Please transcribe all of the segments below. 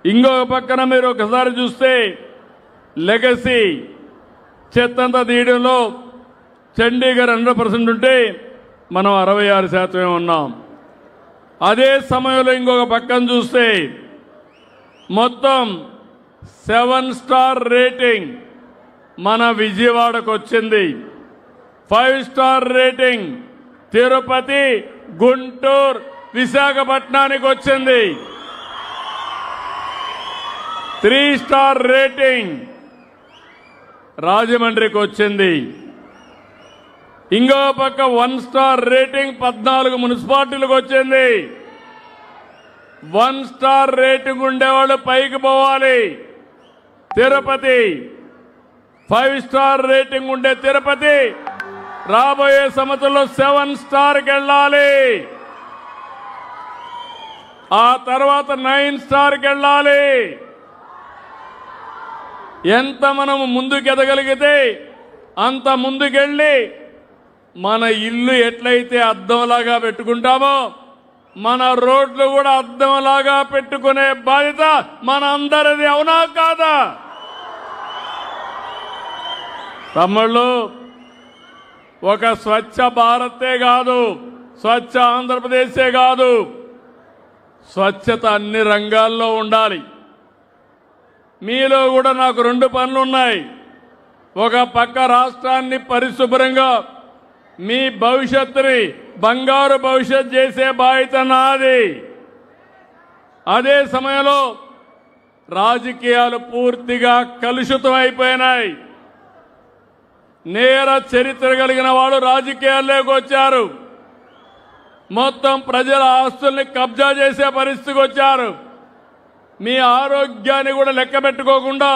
ఇంకొక పక్కన మీరు ఒకసారి చూస్తే లెగసీ చెత్తంతా తీయడంలో చండీగఢ్ 100% ఉంటే మనం 66% ఉన్నాం. అదే సమయంలో ఇంకొక పక్కన చూస్తే మొత్తం 7 స్టార్ రేటింగ్ మన విజయవాడకు వచ్చింది. 5 స్టార్ రేటింగ్ తిరుపతి, గుంటూరు, విశాఖపట్నానికి వచ్చింది. 3 స్టార్ రేటింగ్ రాజమండ్రికి వచ్చింది. ఇంకో పక్క 1 స్టార్ రేటింగ్ 14 మున్సిపాలిటీలకు వచ్చింది. 1 స్టార్ రేటింగ్ ఉండేవాళ్ళు పైకి పోవాలి. తిరుపతి 5 స్టార్ రేటింగ్ ఉండే తిరుపతి రాబోయే సంవత్సరంలో 7 స్టార్కి వెళ్ళాలి. ఆ తర్వాత 9 స్టార్కి వెళ్ళాలి. ఎంత మనం ముందుకు ఎదగలిగితే అంత ముందుకెళ్ళి మన ఇల్లు ఎట్లయితే అద్దంలాగా పెట్టుకుంటామో మన రోడ్లు కూడా అద్దంలాగా పెట్టుకునే బాధ్యత మన అందరిది. అవునా కాదా తమ్ముళ్ళు? ఒక స్వచ్ఛ భారతే కాదు, స్వచ్ఛ ఆంధ్రప్రదేశే కాదు, స్వచ్ఛత అన్ని రంగాల్లో ఉండాలి. మీలో కూడా నాకు 2 పనులు ఉన్నాయి. ఒక పక్క రాష్ట్రాన్ని పరిశుభ్రంగా మీ భవిష్యత్తుని బంగారు భవిష్యత్ చేసే బాధ్యత నాది. అదే సమయంలో రాజకీయాలు పూర్తిగా కలుషితం అయిపోయినాయి. నేర చరిత్ర కలిగిన వాళ్ళు రాజకీయాల్లోకి వచ్చారు. మొత్తం ప్రజల ఆస్తుల్ని కబ్జా చేసే పరిస్థితికి వచ్చారు. మీ ఆరోగ్యాన్ని కూడా లెక్క పెట్టుకోకుండా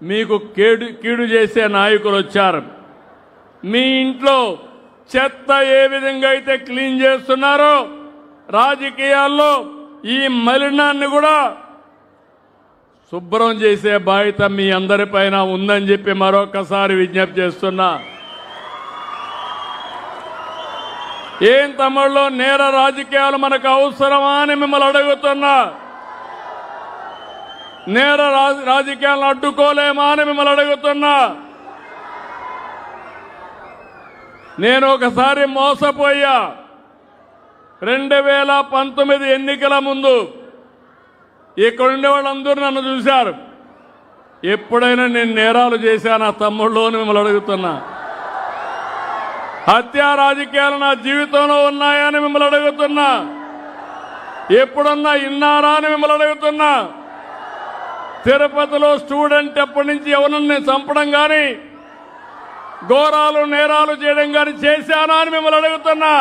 మీకు కీడు చేసే నాయకులు వచ్చారు. మీ ఇంట్లో చెత్త ఏ విధంగా అయితే క్లీన్ చేస్తున్నారో రాజకీయాల్లో ఈ మలినాన్ని కూడా శుభ్రం చేసే బాధ్యత మీ అందరిపైన ఉందని చెప్పి మరొకసారి విజ్ఞప్తి చేస్తున్నా. ఏం తమ్ముళ్ళు, నేర రాజకీయాలు మనకు అవసరమా అని మిమ్మల్ని అడుగుతున్నా. నేర రాజకీయాలను అడ్డుకోలేమా అని మిమ్మల్ని అడుగుతున్నా. నేను ఒకసారి మోసపోయా. 2019 ఎన్నికల ముందు ఇక్కడ ఉండే వాళ్ళందరూ నన్ను చూశారు. ఎప్పుడైనా నేను నేరాలు చేశానా తమ్ముళ్ళు అని మిమ్మల్ని అడుగుతున్నా. హత్యా రాజకీయాలు నా జీవితంలో ఉన్నాయని మిమ్మల్ని అడుగుతున్నా. ఎప్పుడన్నా ఇన్నారా అని మిమ్మల్ని అడుగుతున్నా. తిరుపతిలో స్టూడెంట్ ఎప్పటి నుంచి ఎవరిని చంపడం కానీ ఘోరాలు నేరాలు చేయడం కానీ చేశానా అని మిమ్మల్ని అడుగుతున్నా.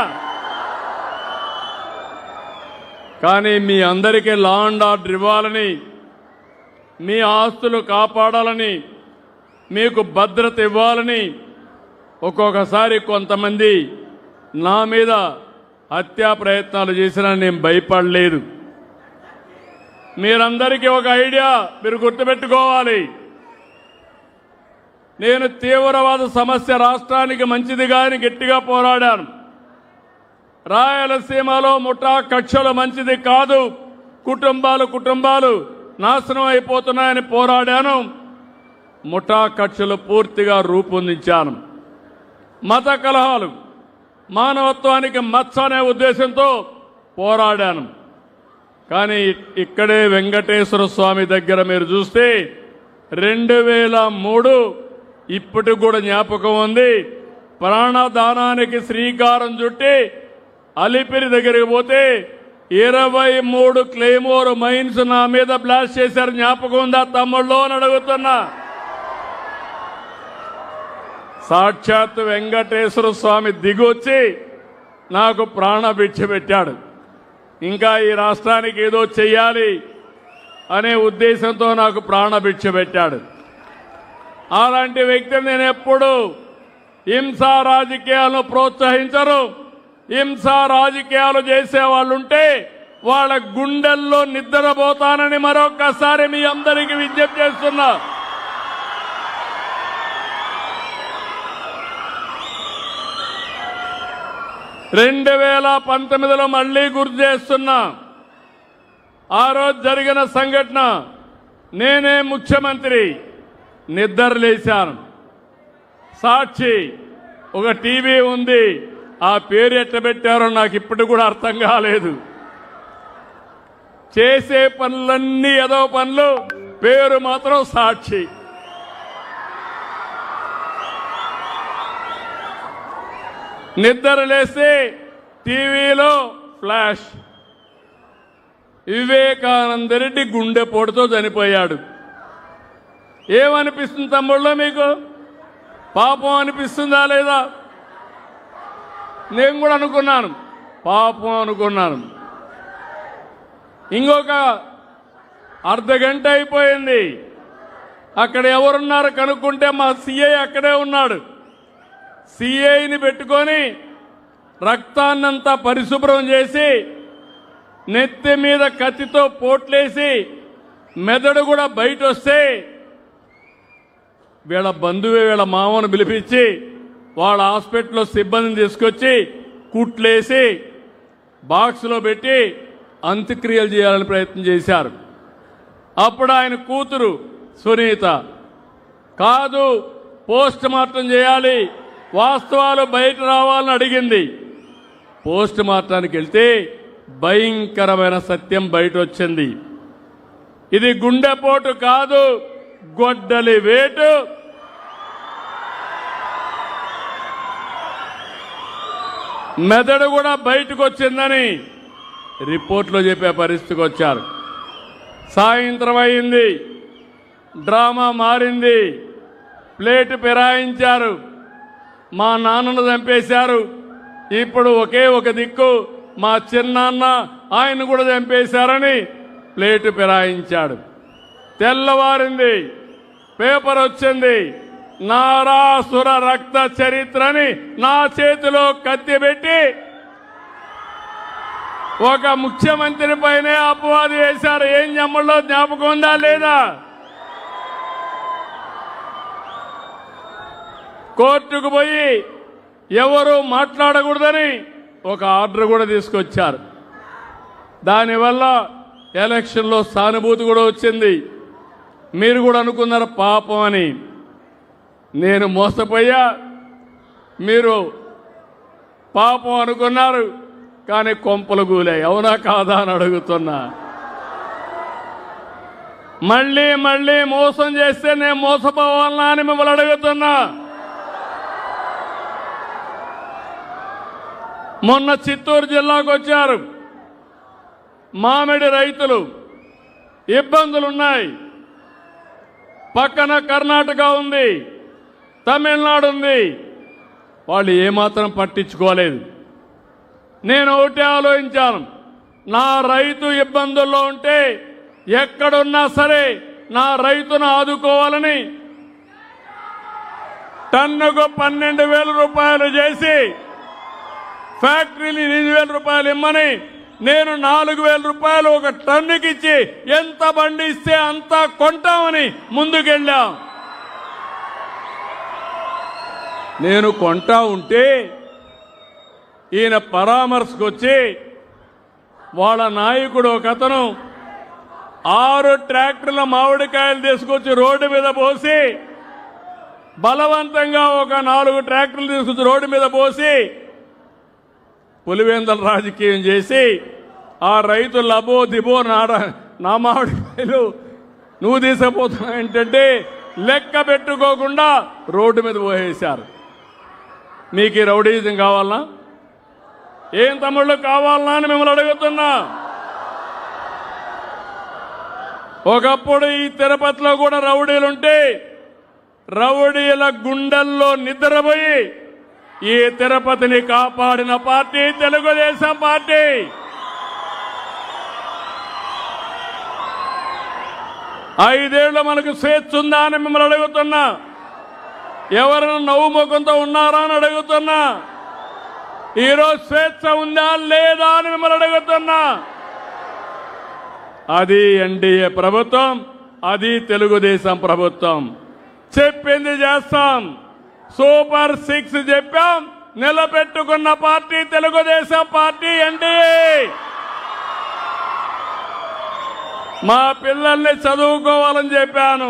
కానీ మీ అందరికీ లా అండ్ ఆర్డర్ ఇవ్వాలని, మీ ఆస్తులు కాపాడాలని, మీకు భద్రత ఇవ్వాలని ఒక్కొక్కసారి కొంతమంది నా మీద హత్యా ప్రయత్నాలు చేసినా నేను భయపడలేదు. మీరందరికీ ఒక ఐడియా మీరు గుర్తుపెట్టుకోవాలి. నేను తీవ్రవాద సమస్య రాష్ట్రానికి మంచిదిగా అని గట్టిగా పోరాడాను. రాయలసీమలో ముఠా కక్షలు మంచిది కాదు, కుటుంబాలు నాశనం అయిపోతున్నాయని పోరాడాను. ముఠా కక్షలు పూర్తిగా రూపొందించాను. మత కలహాలు మానవత్వానికి మచ్చ అనే ఉద్దేశంతో పోరాడాను. కానీ ఇక్కడే వెంకటేశ్వర స్వామి దగ్గర మీరు చూస్తే 2003 ఇప్పటికి కూడా జ్ఞాపకం ఉంది. ప్రాణదానానికి శ్రీకారం చుట్టి అలిపిరి దగ్గరికి పోతే 23 క్లెయిమోర్ మైన్స్ నా మీద బ్లాస్ట్ చేశారు. జ్ఞాపకం ఉందా తమ్ముళ్ళు అని అడుగుతున్నా. సాక్షాత్ వెంకటేశ్వర స్వామి దిగొచ్చి నాకు ప్రాణభిక్ష పెట్టాడు. ఇంకా ఈ రాష్ట్రానికి ఏదో చెయ్యాలి అనే ఉద్దేశంతో నాకు ప్రాణభిక్ష పెట్టాడు. అలాంటి వ్యక్తిని నేను ఎప్పుడు హింసా రాజకీయాలను ప్రోత్సహించరు. హింసా రాజకీయాలు చేసేవాళ్ళుంటే వాళ్ళ గుండెల్లో నిద్రపోతానని మరొకసారి మీ అందరికీ విజ్ఞప్తి చేస్తున్నా. – 2019లో మళ్లీ గుర్తు చేస్తున్నా. ఆ రోజు జరిగిన సంఘటన, నేనే ముఖ్యమంత్రి నిద్రలేశాను. సాక్షి ఒక టీవీ ఉంది, ఆ పేరు ఎట్ట పెట్టారో నాకు ఇప్పటికి కూడా అర్థం కాలేదు. చేసే పనులన్నీ ఏదో పనులు, పేరు మాత్రం సాక్షి. నిద్ర లేస్తే టీవీలో ఫ్లాష్, వివేకానంద రెడ్డి గుండెపోటుతో చనిపోయాడు. ఏమనిపిస్తుంది తమ్ముళ్ళో మీకు? పాపం అనిపిస్తుందా లేదా? నేను కూడా అనుకున్నాను, పాపం అనుకున్నాను. ఇంకొక అర్ధగంట అయిపోయింది. అక్కడ ఎవరున్నారు కనుక్కుంటే మా సిఐ అక్కడే ఉన్నాడు. సిఐని పెట్టుకొని రక్తాన్నంతా పరిశుభ్రం చేసి నెత్తి మీద కత్తితో పోట్లేసి మెదడు కూడా బయట వస్తే వీళ్ళ బంధువే వీళ్ళ మామను పిలిపించి వాళ్ళ హాస్పిటల్లో సిబ్బందిని తీసుకొచ్చి కుట్లేసి బాక్స్లో పెట్టి అంత్యక్రియలు చేయాలని ప్రయత్నం చేశారు. అప్పుడు ఆయన కూతురు సునీత, కాదు పోస్ట్ మార్టం చేయాలి, వాస్తవాలు బయట రావాలని అడిగింది. పోస్ట్ మార్టానికి వెళ్తే భయంకరమైన సత్యం బయట వచ్చింది. ఇది గుండెపోటు కాదు, గొడ్డలి వేటు. మెదడు కూడా బయటకు వచ్చిందని రిపోర్ట్లో చెప్పే పరిస్థితికి వచ్చారు. సాయంత్రం అయింది, డ్రామా మారింది, ప్లేటు ఫిరాయించారు. మా నాన్నను చంపేశారు, ఇప్పుడు ఒకే ఒక దిక్కు మా చిన్నాన్న, ఆయన కూడా చంపేశారని ప్లేటు ఫిరాయించాడు. తెల్లవారింది, పేపర్ వచ్చింది, నారాసుర రక్త చరిత్రని నా చేతిలో కత్తి పెట్టి ఒక ముఖ్యమంత్రి పైనే అపవాదు వేశారు. ఏం జమ్మల్లో జ్ఞాపకం ఉందా లేదా? కోర్టుకు పోయి ఎవరు మాట్లాడకూడదని ఒక ఆర్డర్ కూడా తీసుకొచ్చారు. దానివల్ల ఎలక్షన్లో సానుభూతి కూడా వచ్చింది. మీరు కూడా అనుకున్నారు పాపం అని. నేను మోసపోయా, మీరు పాపం అనుకున్నారు, కానీ కొంపలు గూలాయి. అవునా కాదా అని అడుగుతున్నా. మళ్ళీ మళ్ళీ మోసం చేస్తే నేను మోసపోవాలనా అని మిమ్మల్ని అడుగుతున్నా. మొన్న చిత్తూరు జిల్లాకు వచ్చారు. మామిడి రైతులు ఇబ్బందులున్నాయి. పక్కన కర్ణాటక ఉంది, తమిళనాడు ఉంది. వాళ్ళు ఏమాత్రం పట్టించుకోలేదు. నేను ఒకటే ఆలోచించాను, నా రైతు ఇబ్బందుల్లో ఉంటే ఎక్కడున్నా సరే నా రైతును ఆదుకోవాలని టన్నుకు 12,000 రూపాయలు చేసి ఫ్యాక్టరీని 8,000 రూపాయలు ఇమ్మని నేను 4,000 రూపాయలు ఒక టన్నుకి ఇచ్చి ఎంత బండి ఇస్తే అంత కొంటామని ముందుకెళ్ళాం. నేను కొంటా ఉంటే ఈయన పరామర్శకు వచ్చి వాళ్ళ నాయకుడు ఒక అతను 6 ట్రాక్టర్ల మామిడికాయలు తీసుకొచ్చి రోడ్డు మీద పోసి బలవంతంగా ఒక 4 ట్రాక్టర్లు తీసుకొచ్చి రోడ్డు మీద పోసి పులివెందల రాజకీయం చేసి ఆ రైతులు అబో దిబో నా మామిడికాయలు నువ్వు తీసుకుపోతున్నావు ఏంటంటే లెక్క పెట్టుకోకుండా రోడ్డు మీద పోసేశారు. మీకు ఈ రౌడీజం కావాలనా? ఏం తమ్ముళ్ళు కావాలనా అని మిమ్మల్ని అడుగుతున్నా. ఒకప్పుడు ఈ తిరుపతిలో కూడా రౌడీలుంటే రౌడీల గుండెల్లో నిద్రపోయి ఈ తిరుపతిని కాపాడిన పార్టీ తెలుగుదేశం పార్టీ. ఐదేళ్లు మనకు స్వేచ్ఛ ఉందా అని మిమ్మల్ని అడుగుతున్నా. ఎవరైనా నవ్వు ముఖంతో ఉన్నారా అని అడుగుతున్నా. ఈరోజు స్వేచ్ఛ ఉందా లేదా అని మిమ్మల్ని అడుగుతున్నా. అది ఎన్డీఏ ప్రభుత్వం, అది తెలుగుదేశం ప్రభుత్వం. చెప్పింది చేస్తాం. సూపర్ 6 చెప్పాం, నిలబెట్టుకున్న పార్టీ తెలుగుదేశం పార్టీ, ఎన్డీఏ. మా పిల్లల్ని చదువుకోవాలని చెప్పాను,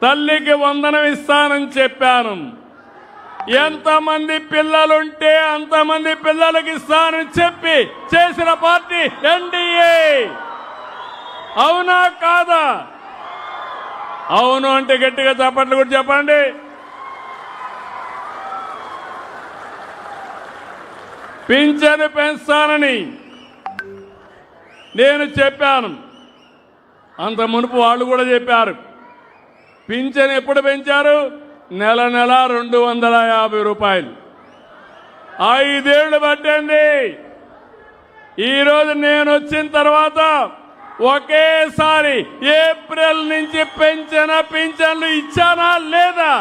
తల్లికి వందనం ఇస్తానని చెప్పాను, ఎంతమంది పిల్లలుంటే అంతమంది పిల్లలకి ఇస్తానని చెప్పి చేసిన పార్టీ ఎన్డీఏ. అవునా కాదా? అవును అంటే గట్టిగా చప్పట్లు కూడా చెప్పండి. పింఛను పెంచుతానని నేను చెప్పాను, అంత మునుపు వాళ్ళు కూడా చెప్పారు. పింఛను ఎప్పుడు పెంచారు? నెల నెల 250 రూపాయలు. 5 ఏళ్లు పట్టింది. ఈరోజు నేను వచ్చిన తర్వాత ఒకేసారి ఏప్రిల్ నుంచి పెంచిన పింఛన్లు ఇచ్చానా లేదా?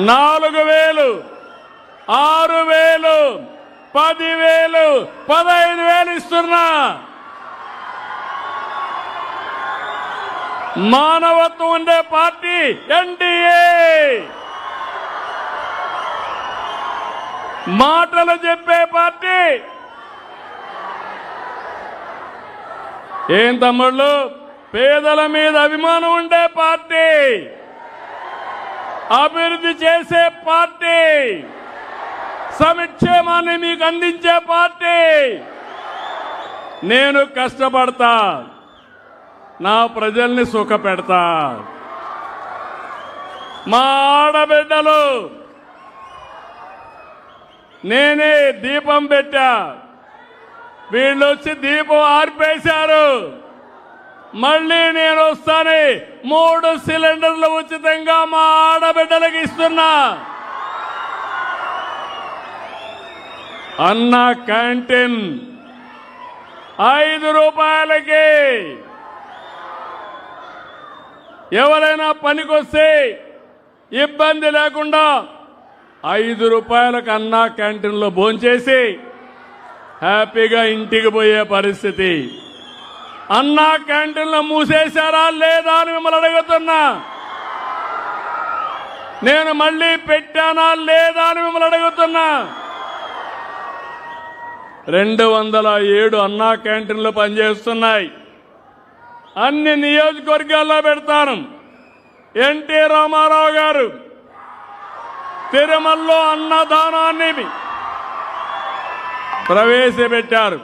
4,000, 6,000, 10,000, 15,000 ఇస్తున్నా. మానవత్వం ఉండే పార్టీ ఎన్డీఏ. మాటలు చెప్పే పార్టీ. ఏం తమ్ముళ్ళు, పేదల మీద అభిమానం ఉండే పార్టీ, అభివృద్ధి చేసే పార్టీ, సంక్షేమాన్ని మీకు అందించే పార్టీ. నేను కష్టపడతా, నా ప్రజల్ని సుఖపెడతా. మా ఆడబిడ్డలు నేనే దీపం పెట్టా, వీళ్ళు వచ్చి దీపం ఆర్పేశారు. మళ్ళీ నేను వస్తానే 3 సిలిండర్లు ఉచితంగా మా ఆడబిడ్డలకు ఇస్తున్నా. అన్న క్యాంటీన్ 5 రూపాయలకి. ఎవరైనా పనికొస్తే ఇబ్బంది లేకుండా 5 రూపాయలకు అన్న క్యాంటీన్లో భోంచేసి హ్యాపీగా ఇంటికి పోయే పరిస్థితి. అన్నా క్యాంటీన్లో మూసేశారా లేదా అని మిమ్మల్ని అడుగుతున్నా. నేను మళ్ళీ పెట్టానా లేదా అని మిమ్మల్ని అడుగుతున్నా. 207 అన్నా క్యాంటీన్లు పనిచేస్తున్నాయి. అన్ని నియోజకవర్గాల్లో పెడతాను. ఎన్టీ రామారావు గారు తిరుమలలో అన్నదానాన్ని ప్రవేశపెట్టారు.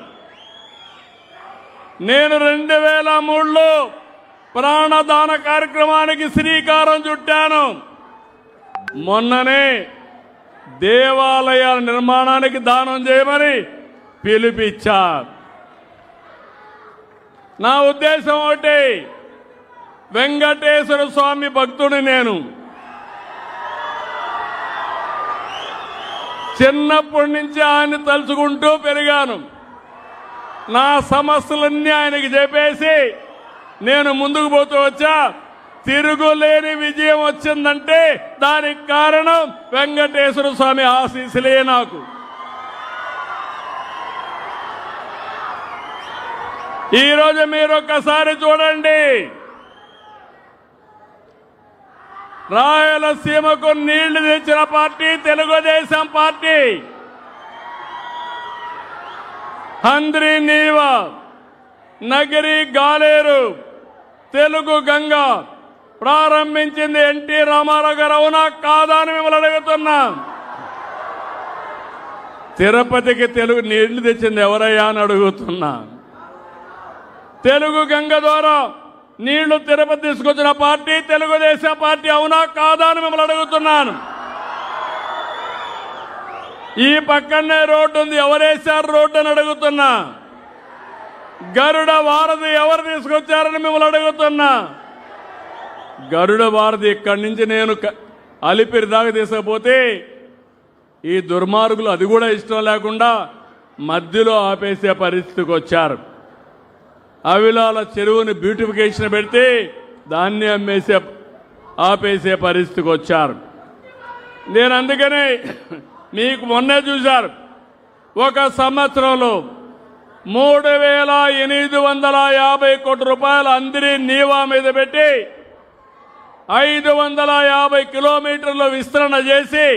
నేను 2003లో ప్రాణదాన కార్యక్రమానికి శ్రీకారం చుట్టాను. మొన్ననే దేవాలయాల నిర్మాణానికి దానం చేయమని పిలుపిచ్చా. నా ఉద్దేశం ఒకటి, వెంకటేశ్వర స్వామి భక్తుని నేను. చిన్నప్పటి నుంచి ఆయన తలుచుకుంటూ పెరిగాను. నా సమస్యలన్నీ ఆయనకి చెప్పేసి నేను ముందుకు పోతూ వచ్చా. తిరుగులేని విజయం వచ్చిందంటే దానికి కారణం వెంకటేశ్వర స్వామి ఆశీస్సులే. నాకు ఈరోజు మీరు ఒక్కసారి చూడండి, రాయలసీమకు నీళ్లు తెచ్చిన పార్టీ తెలుగుదేశం పార్టీ. హంద్రి నీవ, నగరి గాలేరు, తెలుగు గంగ ప్రారంభించింది ఎన్టీ రామారావు గారు. అవునా కాదా అని మిమ్మల్ని అడుగుతున్నా. తిరుపతికి తెలుగు నీళ్లు తెచ్చింది ఎవరయ్యా అని అడుగుతున్నా. తెలుగు గంగ ద్వారా నీళ్లు తిరుపతి తీసుకొచ్చిన పార్టీ తెలుగుదేశం పార్టీ. అవునా కాదా అని మిమ్మల్ని అడుగుతున్నాను. ఈ పక్కనే రోడ్డు ఉంది, ఎవరేశారు రోడ్డు అని అడుగుతున్నా. గరుడ వారధి ఎవరు తీసుకొచ్చారని మిమ్మల్ని అడుగుతున్నా. గరుడ వారధి ఇక్కడి నుంచి నేను అలిపిరి దాకా తీసుకుపోతే ఈ దుర్మార్గులు అది కూడా ఇష్టం లేకుండా మధ్యలో ఆపేసే పరిస్థితికి వచ్చారు. అవిలాల చెరువుని బ్యూటిఫికేషన్ పెడితే దాన్ని ఆపేసే పరిస్థితికి వచ్చారు. నేను అందుకనే మీకు మొన్నే చూశారు, ఒక సంవత్సరంలో 3,850 కోట్ల రూపాయలు అందరి నీవా మీద పెట్టి 550 కిలోమీటర్ల విస్తరణ చేసి